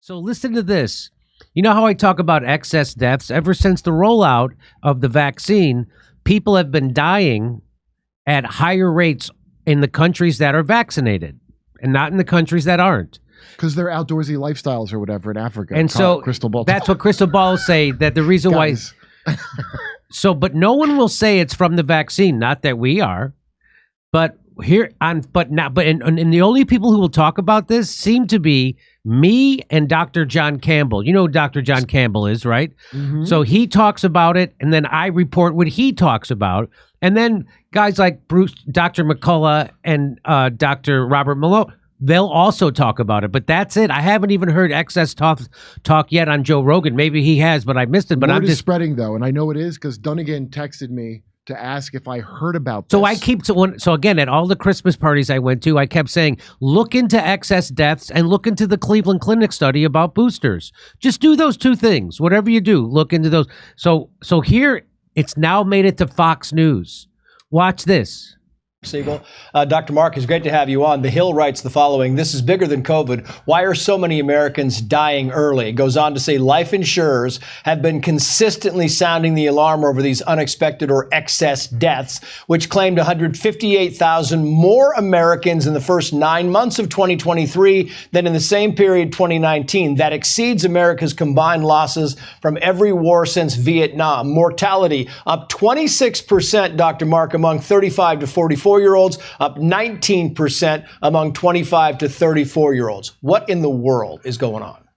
So listen to this. You know how I talk about excess deaths? Ever since the rollout of the vaccine, people have been dying at higher rates in the countries that are vaccinated and not in the countries that aren't. Because they're outdoorsy lifestyles or whatever in Africa. And so crystal ball. That's what crystal balls say, that the reason why. So, but no one will say it's from the vaccine. Not that we are, but here on, but not, but and the only people who will talk about this seem to be me and Dr. John Campbell. You know who Dr. John Campbell is, right? Mm-hmm. So he talks about it, and then I report what he talks about. And then guys like Dr. McCullough and Dr. Robert Malone, they'll also talk about it. But that's it. I haven't even heard excess talk yet on Joe Rogan. Maybe he has, but I missed it. But I'm just spreading, though, and I know it is because Dunnigan texted me to ask if I heard about this. So I keep so again, at all the Christmas parties I went to, I kept saying, look into excess deaths and look into the Cleveland Clinic study about boosters. Just do those two things. Whatever you do, look into those. So here, it's now made it to Fox News. Watch this. Siegel. Dr. Mark, it's great to have you on. The Hill writes the following: this is bigger than COVID. Why are so many Americans dying early? It goes on to say life insurers have been consistently sounding the alarm over these unexpected or excess deaths, which claimed 158,000 more Americans in the first 9 months of 2023 than in the same period 2019. That exceeds America's combined losses from every war since Vietnam. Mortality up 26%, Dr. Mark, among 35 to 44-year-olds, up 19% among 25 to 34-year-olds. What in the world is going on?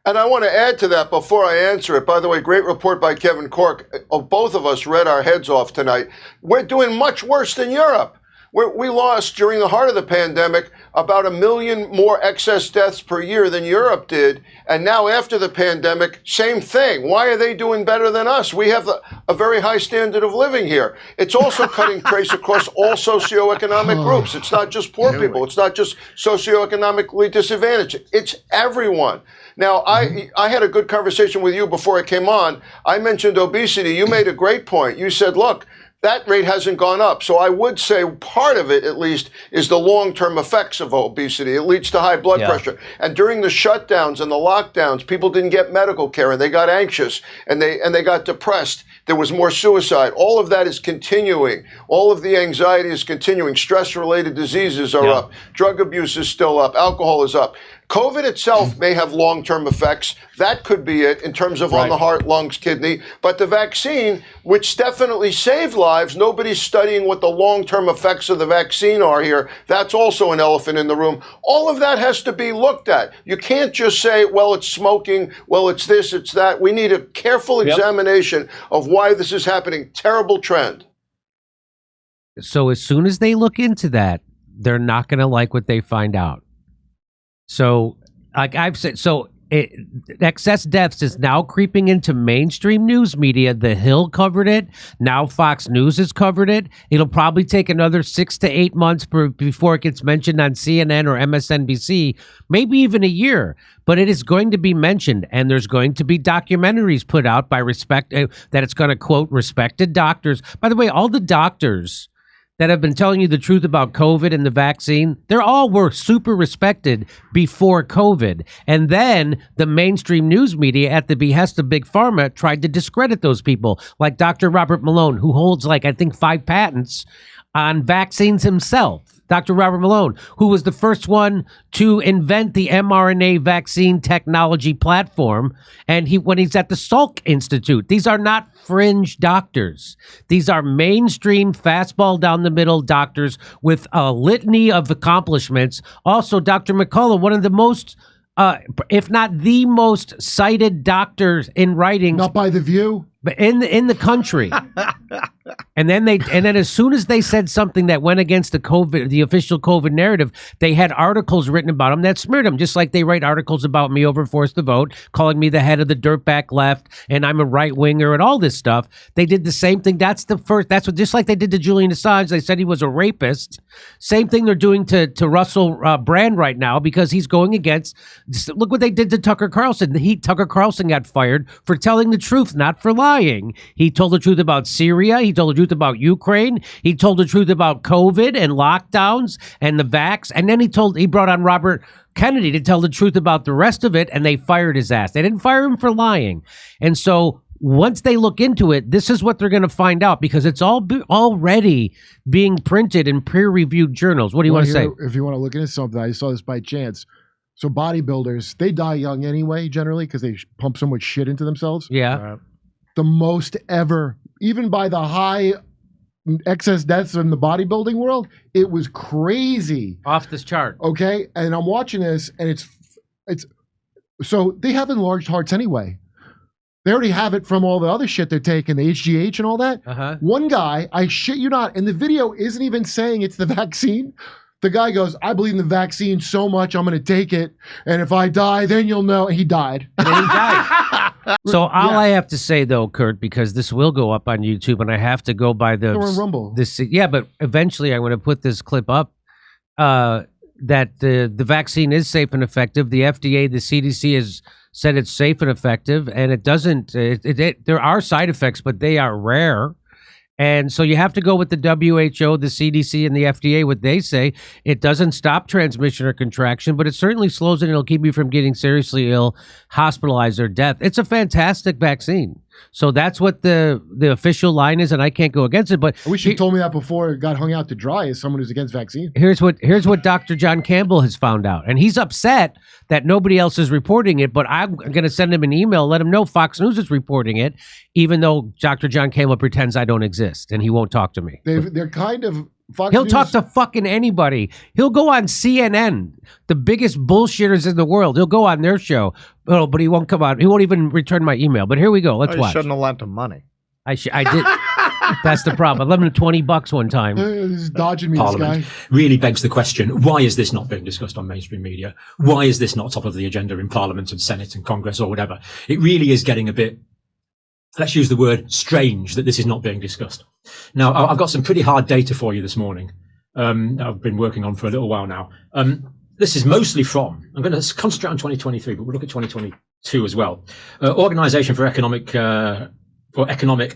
And I want to add to that before I answer it. By the way, great report by Kevin Cork. Both of us read our heads off tonight. We're doing much worse than Europe. We lost, during the heart of the pandemic, about 1 million more excess deaths per year than Europe did. And now after the pandemic, same thing. Why are they doing better than us? We have a very high standard of living here. It's also cutting trace across all socioeconomic groups. It's not just poor people. It's not just socioeconomically disadvantaged. It's everyone. Now, I had a good conversation with you before I came on. I mentioned obesity. You made a great point. You said, look, that rate hasn't gone up. So I would say part of it, at least, is the long-term effects of obesity. It leads to high blood pressure. And during the shutdowns and the lockdowns, people didn't get medical care and they got anxious and they got depressed. There was more suicide. All of that is continuing. All of the anxiety is continuing. Stress-related diseases are up. Drug abuse is still up. Alcohol is up. COVID itself may have long-term effects. That could be it in terms of on the heart, lungs, kidney. But the vaccine, which definitely saved lives, nobody's studying what the long-term effects of the vaccine are here. That's also an elephant in the room. All of that has to be looked at. You can't just say, well, it's smoking, well, it's this, it's that. We need a careful examination of why this is happening. Terrible trend. So as soon as they look into that, they're not going to like what they find out. So, like I've said, excess deaths is now creeping into mainstream news media. The Hill covered it. Now Fox News has covered it. It'll probably take another 6 to 8 months before it gets mentioned on CNN or MSNBC, maybe even a year. But it is going to be mentioned, and there's going to be documentaries put out by that it's going to quote respected doctors. By the way, all the doctors that have been telling you the truth about COVID and the vaccine, were super respected before COVID. And then the mainstream news media, at the behest of Big Pharma, tried to discredit those people, like Dr. Robert Malone, who holds, I think 5 patents on vaccines himself. Dr. Robert Malone, who was the first one to invent the mRNA vaccine technology platform, and when he's at the Salk Institute. These are not fringe doctors. These are mainstream, fastball down the middle doctors with a litany of accomplishments. Also, Dr. McCullough, one of the most, if not the most cited doctors in writings. Not by The View? But in the country. And then as soon as they said something that went against the official COVID narrative, they had articles written about them that smeared them, just like they write articles about me over Force the Vote, calling me the head of the dirtbag left, and I'm a right winger and all this stuff. They did the same thing. Just like they did to Julian Assange. They said he was a rapist. Same thing they're doing to Russell Brand right now, because he's going against. Look what they did to Tucker Carlson. Tucker Carlson got fired for telling the truth, not for lying. He told the truth about Syria. He told the truth about Ukraine. He told the truth about COVID and lockdowns and the vax. And then he brought on Robert Kennedy to tell the truth about the rest of it, and they fired his ass. They didn't fire him for lying. And so once they look into it, this is what they're going to find out, because it's already being printed in peer-reviewed journals. What do you want to say? If you want to look into something, I saw this by chance. So bodybuilders, they die young anyway, generally, because they pump so much shit into themselves. Yeah. The most ever, even by the high excess deaths in the bodybuilding world, it was crazy. Off this chart. Okay, and I'm watching this, and it's so they have enlarged hearts anyway. They already have it from all the other shit they're taking, the HGH and all that. One guy, I shit you not, and the video isn't even saying it's the vaccine. The guy goes, I believe in the vaccine so much, I'm going to take it. And if I die, then you'll know. And he died. And he died. So all I have to say, though, Kurt, because this will go up on YouTube, and I have to go by the... Or on Rumble. Yeah, but eventually I'm going to put this clip up, that the vaccine is safe and effective. The FDA, the CDC has said it's safe and effective, and it doesn't... there are side effects, but they are rare. And so you have to go with the WHO, the CDC, and the FDA, what they say. It doesn't stop transmission or contraction, but it certainly slows it, and it'll keep you from getting seriously ill, hospitalized, or death. It's a fantastic vaccine. So that's what the official line is, and I can't go against it. But I wish you told me that before it got hung out to dry as someone who's against vaccine. Here's what Dr. John Campbell has found out. And he's upset that nobody else is reporting it, but I'm going to send him an email, let him know Fox News is reporting it, even though Dr. John Campbell pretends I don't exist, and he won't talk to me. They're kind of... He'll talk to fucking anybody. He'll go on CNN, the biggest bullshitters in the world. He'll go on their show, but he won't come on. He won't even return my email. But here we go. Let's watch. You shouldn't have lent him money. I did. That's the problem. I lent him $20 one time. He's dodging me, Parliament this guy. really begs the question, why is this not being discussed on mainstream media? Why is this not top of the agenda in Parliament and Senate and Congress or whatever? It really is getting a bit, let's use the word strange, that this is not being discussed. Now, I've got some pretty hard data for you this morning. I've been working on for a little while now. This is mostly from, I'm going to concentrate on 2023, but we'll look at 2022 as well. Organization for Economic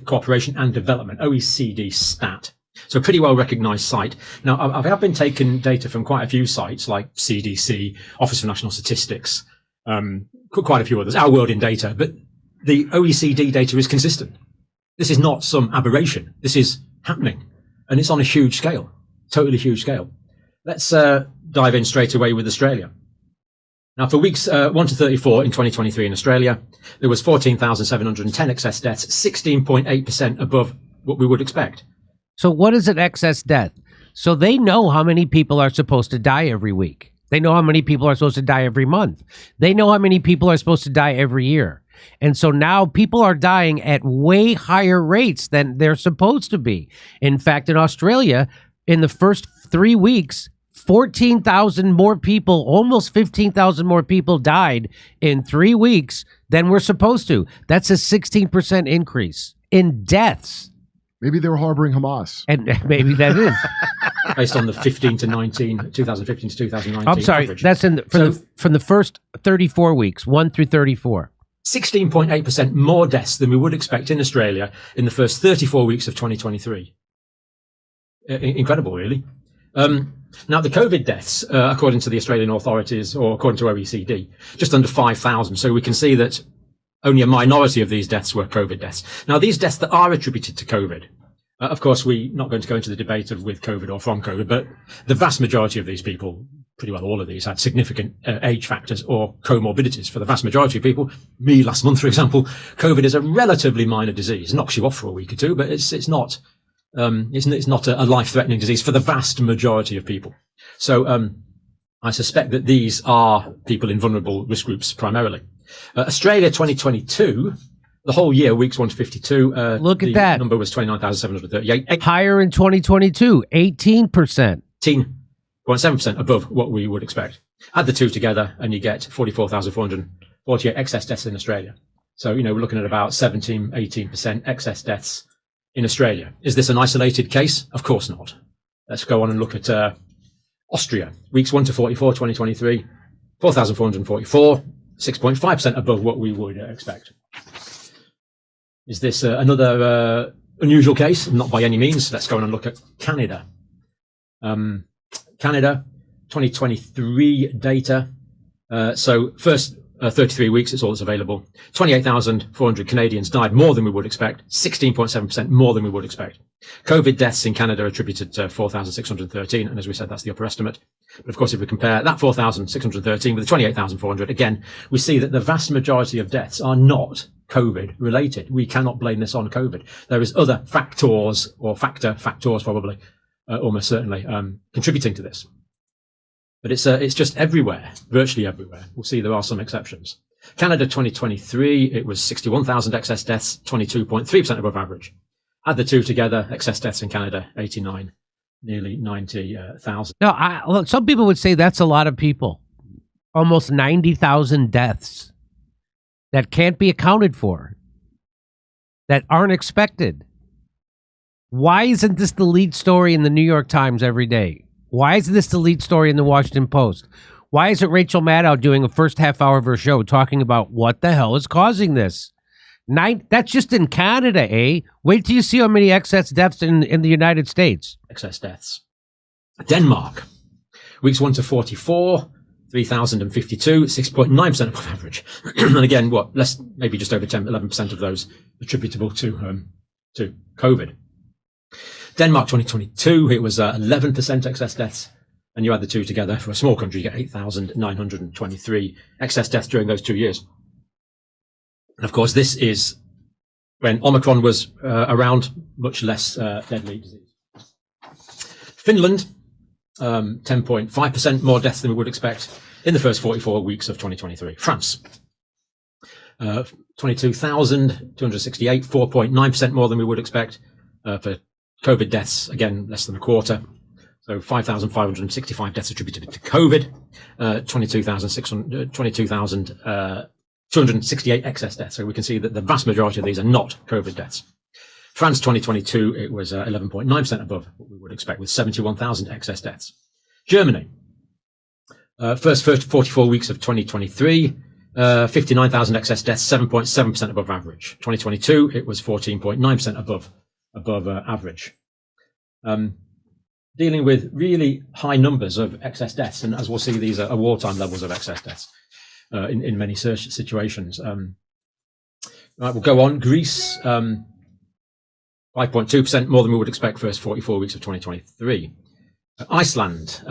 Cooperation and Development, OECD stat. So a pretty well recognized site. Now, I have been taking data from quite a few sites like CDC, Office for National Statistics, quite a few others, Our World in Data, but the OECD data is consistent. This is not some aberration. This is happening, and it's on a huge scale, totally huge scale. Let's dive in straight away with Australia. Now, for weeks 1 to 34 in 2023 in Australia, there was 14,710 excess deaths, 16.8% above what we would expect. So what is an excess death? So they know how many people are supposed to die every week. They know how many people are supposed to die every month. They know how many people are supposed to die every year. And so now people are dying at way higher rates than they're supposed to be. In fact, in Australia, in the first 3 weeks, 14,000 more people, almost 15,000 more people died in 3 weeks than we're supposed to. That's a 16% increase in deaths. Maybe they were harboring Hamas. And maybe that is. Based on the 2015 to 2019 I'm sorry, average. that's from the first 34 weeks, 1 through 34. 16.8% more deaths than we would expect in Australia in the first 34 weeks of 2023. Incredible, really. Now, the COVID deaths, according to the Australian authorities, or according to OECD, just under 5,000. So we can see that only a minority of these deaths were COVID deaths. Now, these deaths that are attributed to COVID, of course, we're not going to go into the debate of with COVID or from COVID, but the vast majority of these people, pretty well all of these, had significant age factors or comorbidities. For the vast majority of people, me last month, for example, COVID is a relatively minor disease. It knocks you off for a week or two, but it's not a life-threatening disease for the vast majority of people. So I suspect that these are people in vulnerable risk groups primarily. Australia 2022, the whole year, weeks 1 to 52. Look at that. The number was 29,738. Higher in 2022, 18%. 18.7% above what we would expect. Add the two together and you get 44,448 excess deaths in Australia. So, we're looking at about 17, 18% excess deaths in Australia. Is this an isolated case? Of course not. Let's go on and look at Austria. Weeks 1 to 44, 2023, 4,444, 6.5% above what we would expect. Is this another unusual case? Not by any means. Let's go on and look at Canada. Canada, 2023 data, So first 33 weeks, it's all that's available. 28,400 Canadians died, more than we would expect. 16.7% more than we would expect. COVID deaths in Canada attributed to 4,613. And as we said, that's the upper estimate. But of course, if we compare that 4,613 with the 28,400, again, we see that the vast majority of deaths are not COVID related. We cannot blame this on COVID. There is other factors, or factors probably, almost certainly, contributing to this. But it's just everywhere, virtually everywhere. We'll see there are some exceptions. Canada 2023, it was 61,000 excess deaths, 22.3% above average. Add the two together, excess deaths in Canada, 89, nearly 90,000. No, look, some people would say that's a lot of people. Almost 90,000 deaths that can't be accounted for, that aren't expected. Why isn't this the lead story in the New York Times every day? Why is this the lead story in the Washington Post? Why isn't Rachel Maddow doing a first half hour of her show talking about what the hell is causing this? That's just in Canada, eh? Wait till you see how many excess deaths in the United States. Excess deaths. Denmark, weeks 1 to 44, 3,052, 6.9% above average. And again, less, maybe just over 11% of those attributable to COVID. Denmark 2022, it was 11% excess deaths. And you add the two together, for a small country, you get 8,923 excess deaths during those 2 years. And of course, this is when Omicron was around, much less deadly disease. Finland, 10.5% more deaths than we would expect in the first 44 weeks of 2023. France, 22,268, 4.9% more than we would expect for COVID deaths, again, less than a quarter. So 5,565 deaths attributed to COVID, 22,268 excess deaths. So we can see that the vast majority of these are not COVID deaths. France 2022, it was 11.9% above what we would expect, with 71,000 excess deaths. Germany, first 44 weeks of 2023, 59,000 excess deaths, 7.7% above average. 2022, it was 14.9% above average. Dealing with really high numbers of excess deaths, and as we'll see, these are wartime levels of excess deaths in many situations. Right, we'll go on. Greece, 5.2% more than we would expect first 44 weeks of 2023. Iceland,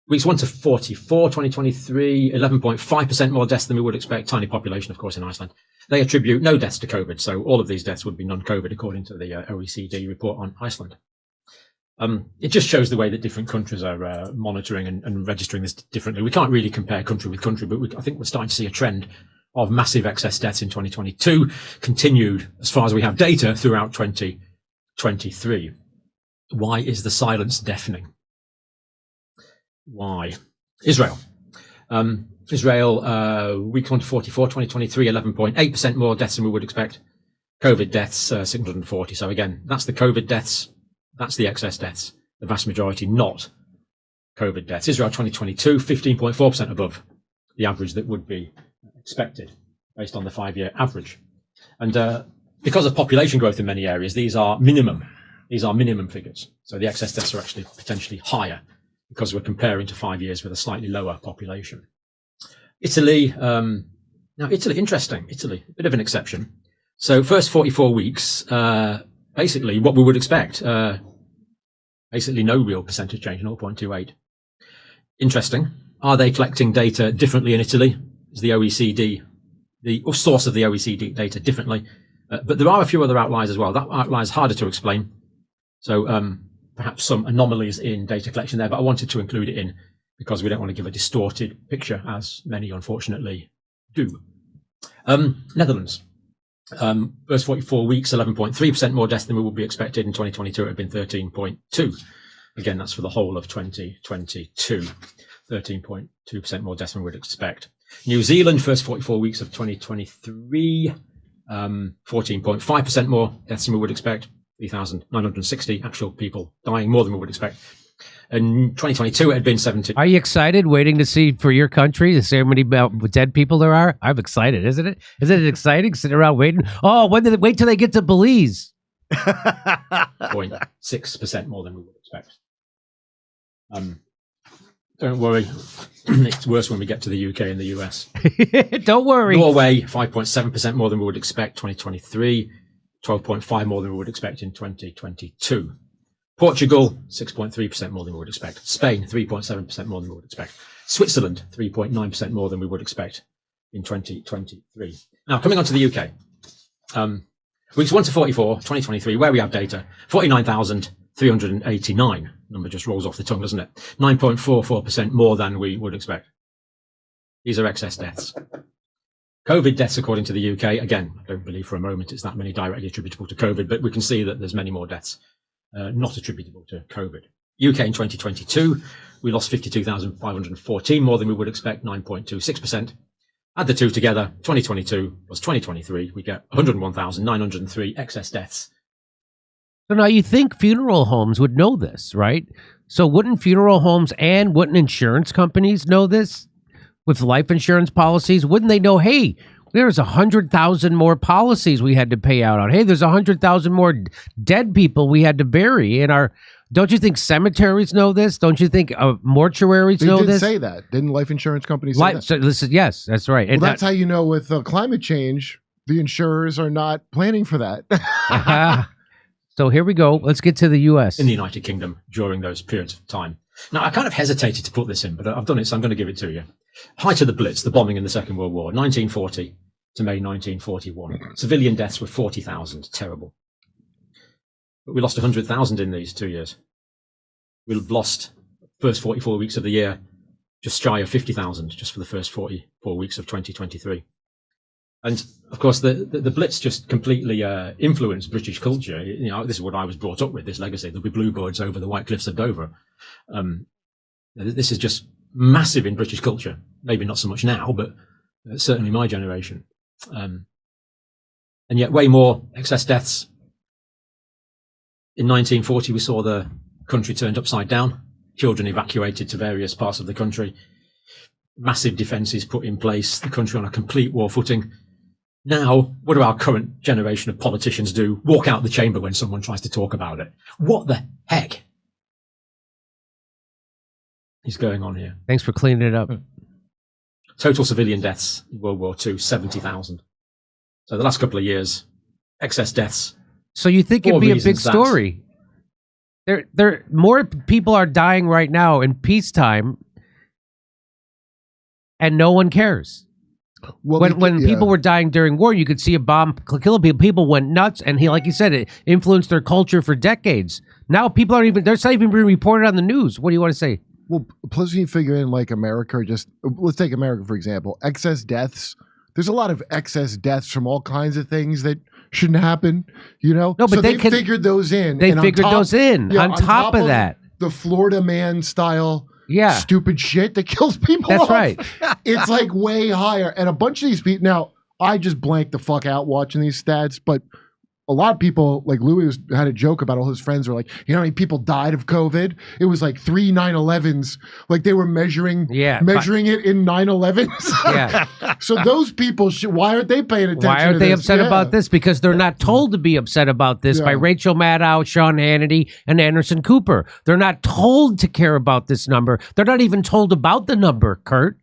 weeks 1 to 44, 2023, 11.5% more deaths than we would expect. Tiny population, of course, in Iceland. They attribute no deaths to COVID, so all of these deaths would be non-COVID, according to the OECD report on Iceland. It just shows the way that different countries are monitoring and registering this differently. We can't really compare country with country, but I think we're starting to see a trend of massive excess deaths in 2022, continued as far as we have data throughout 2023. Why is the silence deafening? Why? Israel. Israel, week 1 to 44, 2023, 11.8% more deaths than we would expect. COVID deaths, 640. So again, that's the COVID deaths. That's the excess deaths. The vast majority not COVID deaths. Israel 2022, 15.4% above the average that would be expected based on the 5-year average. And because of population growth in many areas, these are minimum figures. So the excess deaths are actually potentially higher because we're comparing to 5 years with a slightly lower population. Italy, now Italy, interesting. Italy, a bit of an exception. So first 44 weeks, basically what we would expect, basically no real percentage change, 0.28. Interesting. Are they collecting data differently in Italy? Is the OECD, the source of the OECD data differently? But there are a few other outliers as well. That outlier is harder to explain. So perhaps some anomalies in data collection there, but I wanted to include it in because we don't want to give a distorted picture, as many unfortunately do. Netherlands. First 44 weeks, 11.3% more deaths than we would be expected. In 2022, it had been 13.2. Again, that's for the whole of 2022. 13.2% more deaths than we would expect. New Zealand, first 44 weeks of 2023, 14.5% more deaths than we would expect. 3,960 actual people dying, more than we would expect. In 2022, it had been 17. Are you excited waiting to see for your country to see how many dead people there are? I'm excited, isn't it? Isn't it exciting sitting around waiting? Oh, wait till they get to Belize. 0.6% more than we would expect. Don't worry. It's worse when we get to the UK and the US. Don't worry. Norway, 5.7% more than we would expect 2023, 12.5% more than we would expect in 2022. Portugal, 6.3% more than we would expect. Spain, 3.7% more than we would expect. Switzerland, 3.9% more than we would expect in 2023. Now, coming on to the UK. Weeks 1 to 44, 2023, where we have data, 49,389. Number just rolls off the tongue, doesn't it? 9.44% more than we would expect. These are excess deaths. COVID deaths, according to the UK, again, I don't believe for a moment it's that many directly attributable to COVID, but we can see that there's many more deaths not attributable to COVID. UK in 2022, we lost 52,514, more than we would expect, 9.26%. Add the two together, 2022 plus 2023, we get 101,903 excess deaths. So now you think funeral homes would know this, right? So wouldn't funeral homes and wouldn't insurance companies know this with life insurance policies? Wouldn't they know, hey, there's 100,000 more policies we had to pay out on. Hey, there's 100,000 more dead people we had to bury in our... Don't you think cemeteries know this? Don't you think mortuaries know this? They did say that. Didn't life insurance companies say that? So listen, yes, that's right. Well, that's how you know with climate change, the insurers are not planning for that. So here we go. Let's get to the U.S. In the United Kingdom during those periods of time. Now, I kind of hesitated to put this in, but I've done it, so I'm going to give it to you. Height of the Blitz, the bombing in the Second World War, 1940 to May 1941. Civilian deaths were 40,000. Terrible. But we lost 100,000 in these 2 years. We've lost first 44 weeks of the year just shy of 50,000 just for the first 44 weeks of 2023. And of course, the Blitz just completely influenced British culture. You know, this is what I was brought up with, this legacy. There'll be bluebirds over the white cliffs of Dover. This is just massive in British culture. Maybe not so much now, but certainly my generation. And yet way more excess deaths. In 1940, we saw the country turned upside down, children evacuated to various parts of the country, massive defences put in place, the country on a complete war footing. Now, what do our current generation of politicians do? Walk out the chamber when someone tries to talk about it. What the heck is going on here? Thanks for cleaning it up. Total civilian deaths in World War II, 70,000. So the last couple of years, excess deaths. So you think it'd be a big story? There, more people are dying right now in peacetime, and no one cares. Well, when people were dying during war, you could see a bomb kill people. People went nuts, and like you said, it influenced their culture for decades. Now people aren't even. They're not even being reported on the news. What do you want to say? Well, plus you figure in like America. Let's take America for example. Excess deaths. There's a lot of excess deaths from all kinds of things that shouldn't happen, you know? No, but so they figured those in. They figured those in. Yeah, on top of that. The Florida man style stupid shit that kills people That's off. Right. It's like way higher. And a bunch of these people, now, I just blanked the fuck out watching these stats, but a lot of people, like Louis had a joke about all his friends were like, you know how many people died of COVID? It was like 3 9/11s. Like they were measuring it in 9/11s. Yeah. So those people, why aren't they paying attention Why aren't to they this? upset about this? Because they're not told to be upset about this by Rachel Maddow, Sean Hannity, and Anderson Cooper. They're not told to care about this number. They're not even told about the number, Kurt.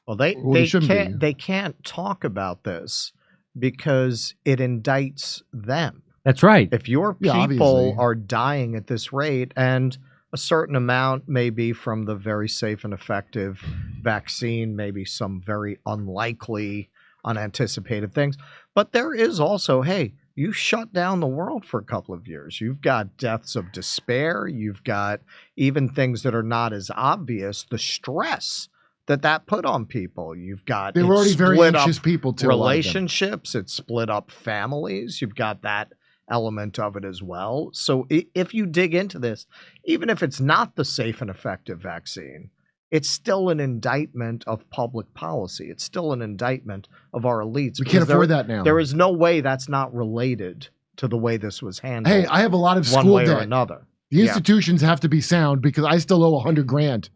Well, they can't talk about this because it indicts them. That's right. If your people are dying at this rate, and a certain amount may be from the very safe and effective vaccine, maybe some very unlikely, unanticipated things, but there is also, hey, you shut down the world for a couple of years. You've got deaths of despair. You've got even things that are not as obvious, the stress that put on people. You've got they were already very anxious people too. Relationships, it split up families. You've got that element of it as well. So if you dig into this, even if it's not the safe and effective vaccine, it's still an indictment of public policy. It's still an indictment of our elites. We can't afford that now. There is no way that's not related to the way this was handled. Hey, I have a lot of school one way debt. Or another. The institutions have to be sound because I still owe $100,000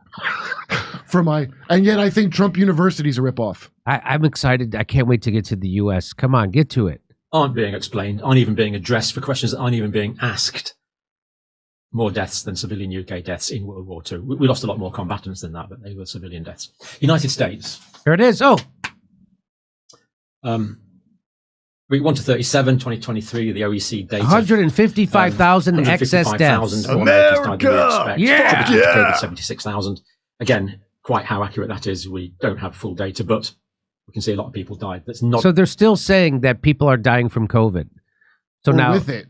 for and yet I think Trump University is a ripoff. I'm excited. I can't wait to get to the U.S. Come on, get to it. Aren't being explained, aren't even being addressed for questions that aren't even being asked. more deaths than civilian UK deaths in World War II. We lost a lot more combatants than that, but they were civilian deaths. United States. Here it is. Oh. Week 1 to 37, 2023, the OEC data. 155,000 excess deaths. America! Yeah! COVID, 76,000. Again, quite how accurate that is, we don't have full data, but we can see a lot of people died. That's not. So they're still saying that people are dying from COVID. So Or now with it.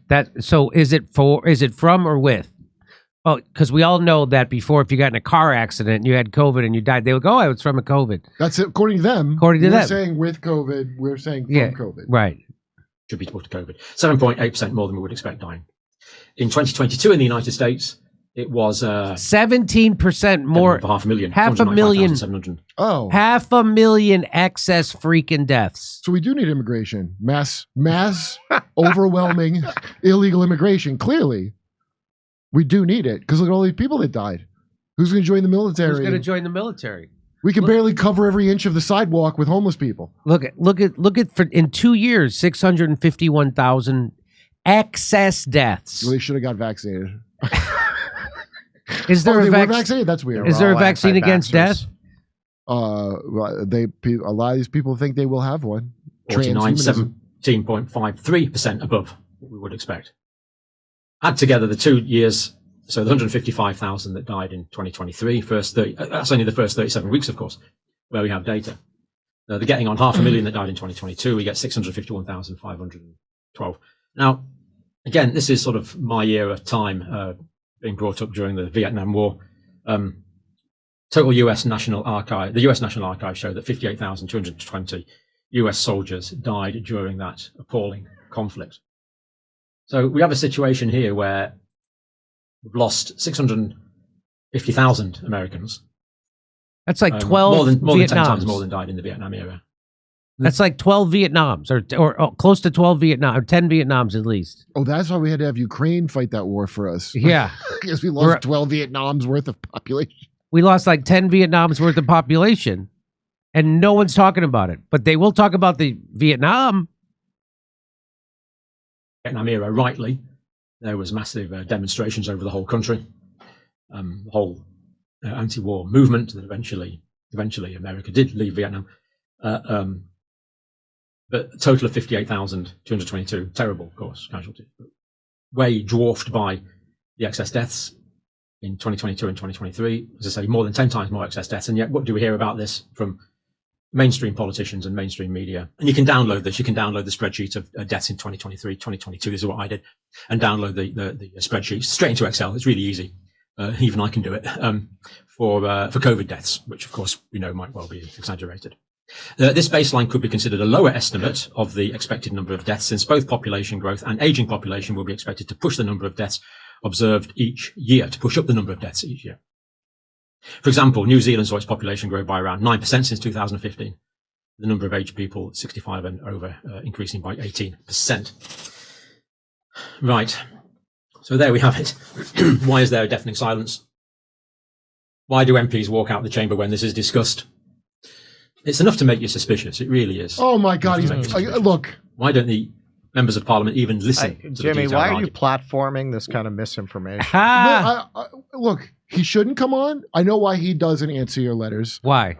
is it from or with? Oh, because we all know that before, if you got in a car accident and you had COVID and you died, they would go, "Oh, it's from a COVID." That's it, according to them. According to we're them. saying with COVID, we're saying from COVID. Right. Attributable to COVID. 7.8% more than we would expect dying. In 2022 in the United States, it was 17% more. 500,000. 500,000. Oh. 500,000 excess freaking deaths. So we do need immigration. Mass overwhelming illegal immigration. Clearly. We do need it. Because look at all these people that died. Who's going to join the military? Who's going to join the military? We can barely cover every inch of the sidewalk with homeless people. Look at for in 2 years, 651,000 excess deaths. Well, they should have got vaccinated. Is there they a were vaccinated? That's weird. Is there a vaccine against death? Well, a lot of these people think they will have one. 17.53% above what we would expect. Add together the 2 years, so the 155,000 that died in 2023, that's only the first 37 weeks, of course, where we have data. They're getting on 500,000 that died in 2022. We get 651,512. Now, again, this is sort of my era time being brought up during the Vietnam War. Total US National Archive, the US National Archive showed that 58,220 US soldiers died during that appalling conflict. So we have a situation here where we've lost 650,000 Americans. That's like 12 more than 10 Vietnams. times more than died in the Vietnam era. That's like 12 Vietnams, or close to 12 Vietnam, or 10 Vietnams at least. Oh, that's why we had to have Ukraine fight that war for us. Yeah. Because we lost 12 Vietnams worth of population. We lost like 10 Vietnams worth of population, and no one's talking about it. But they will talk about the Vietnam era, rightly. There was massive demonstrations over the whole country. The whole anti-war movement that eventually America did leave Vietnam. But a total of 58,222, terrible, of course, casualties. Way dwarfed by the excess deaths in 2022 and 2023. As I say, more than 10 times more excess deaths. And yet, what do we hear about this from mainstream politicians and mainstream media? And you can download this. You can download the spreadsheet of deaths in 2023, 2022. This is what I did. And download the spreadsheet straight into Excel. It's really easy. Even I can do it for COVID deaths, which, of course, we know might well be exaggerated. This baseline could be considered a lower estimate of the expected number of deaths, since both population growth and aging population will be expected to push the number of deaths observed each year, to push up the number of deaths each year. For example, New Zealand saw its population grow by around 9% since 2015. The number of aged people 65 and over increasing by 18%. Right. So there we have it. Why is there a deafening silence? Why do MPs walk out the chamber when this is discussed? It's enough to make you suspicious. It really is. Oh my God! Look. Why don't the members of Parliament even listen? To Jimmy, the why are you platforming this kind of misinformation? Look, he shouldn't come on. I know why he doesn't answer your letters. Why?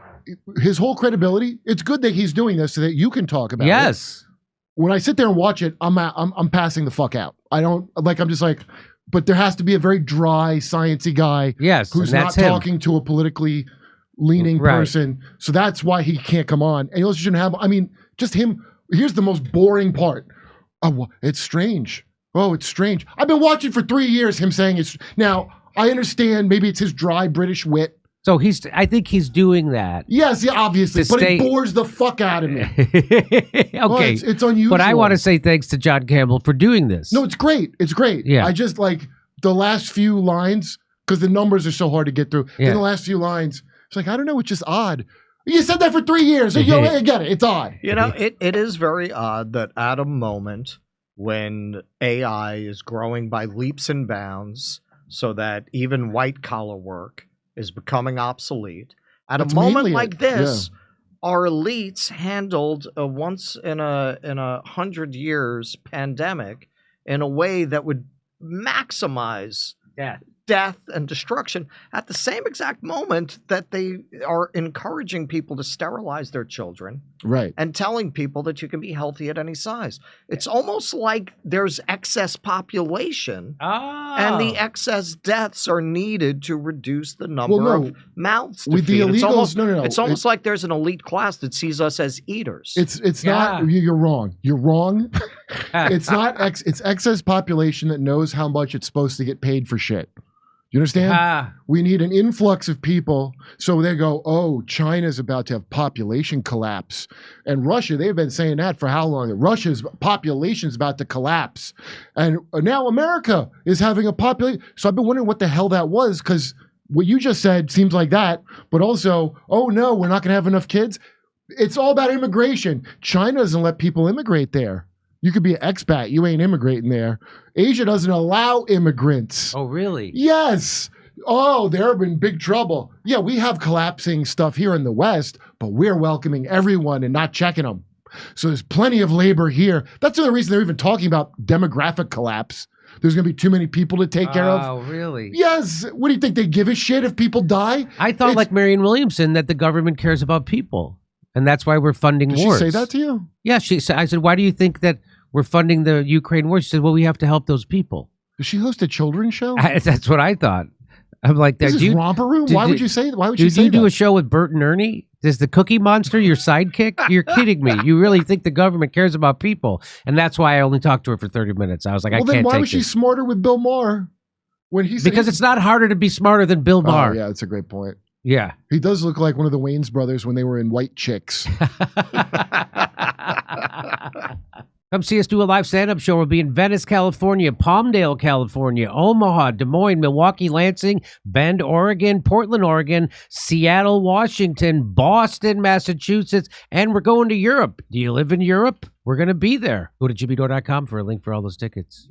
His whole credibility. It's good that he's doing this so that you can talk about it. Yes. When I sit there and watch it, I'm passing the fuck out. I don't like. I'm just like. But there has to be a very dry, sciencey guy. Yes, who's not talking to a politically leaning person. So that's why he can't come on. And he also shouldn't have. I mean, just him. Here's the most boring part. Oh, it's strange. Oh, it's strange. I've been watching for 3 years him saying it's. Now, I understand maybe it's his dry British wit. So I think he's doing that. Yes, yeah, obviously. But it bores the fuck out of me. Okay. Well, it's unusual. But I want to say thanks to John Campbell for doing this. No, it's great. It's great. Yeah. I just like the last few lines, because the numbers are so hard to get through. Yeah. In the last few lines, it's like, I don't know, it's just odd. You said that for 3 years. I get it. It's odd. You know, it is very odd that at a moment when AI is growing by leaps and bounds so that even white-collar work is becoming obsolete, at a moment like this, our elites handled a once in a 100 years pandemic in a way that would maximize death and destruction at the same exact moment that they are encouraging people to sterilize their children, right, and telling people that you can be healthy at any size. It's almost like there's excess population, and the excess deaths are needed to reduce the number of mouths to with feed. the illegals. It's almost like there's an elite class that sees us as eaters. It's not. You're wrong. You're wrong. It's not. It's excess population that knows how much it's supposed to get paid for shit. You understand? We need an influx of people. So they go, oh, China's about to have population collapse. And Russia, they've been saying that for how long? Russia's population is about to collapse. And now America is having a population. So I've been wondering what the hell that was, because what you just said seems like that. But also, oh, no, we're not going to have enough kids. It's all about immigration. China doesn't let people immigrate there. You could be an expat. You ain't immigrating there. Asia doesn't allow immigrants. Oh, really? Yes. Oh, they're in big trouble. Yeah, we have collapsing stuff here in the West, but we're welcoming everyone and not checking them. So there's plenty of labor here. That's the only reason they're even talking about demographic collapse. There's going to be too many people to take care of. Oh, really? Yes. What do you think? They give a shit if people die? I thought, like Marianne Williamson, that the government cares about people. And that's why we're funding wars. Did she say that to you? Yeah, I said, why do you think that we're funding the Ukraine war? She said, well, we have to help those people. Does she host a children's show? That's what I thought. I'm like, this is Romper Room? Why would you say that? Why would you say that? Did you do a show with Bert and Ernie? Is the Cookie Monster your sidekick? You're kidding me. You really think the government cares about people? And that's why I only talked to her for 30 minutes. I was like, I can't take then why was this. she smarter with Bill Maher? When he said because it's not harder to be smarter than Bill Maher. Oh, yeah, that's a great point. Yeah. He does look like one of the Wayans brothers when they were in White Chicks. Come see us do a live stand-up show. We'll be in Venice, California, Palmdale, California, Omaha, Des Moines, Milwaukee, Lansing, Bend, Oregon, Portland, Oregon, Seattle, Washington, Boston, Massachusetts, and we're going to Europe. Do you live in Europe? We're going to be there. Go to jimmydore.com for a link for all those tickets.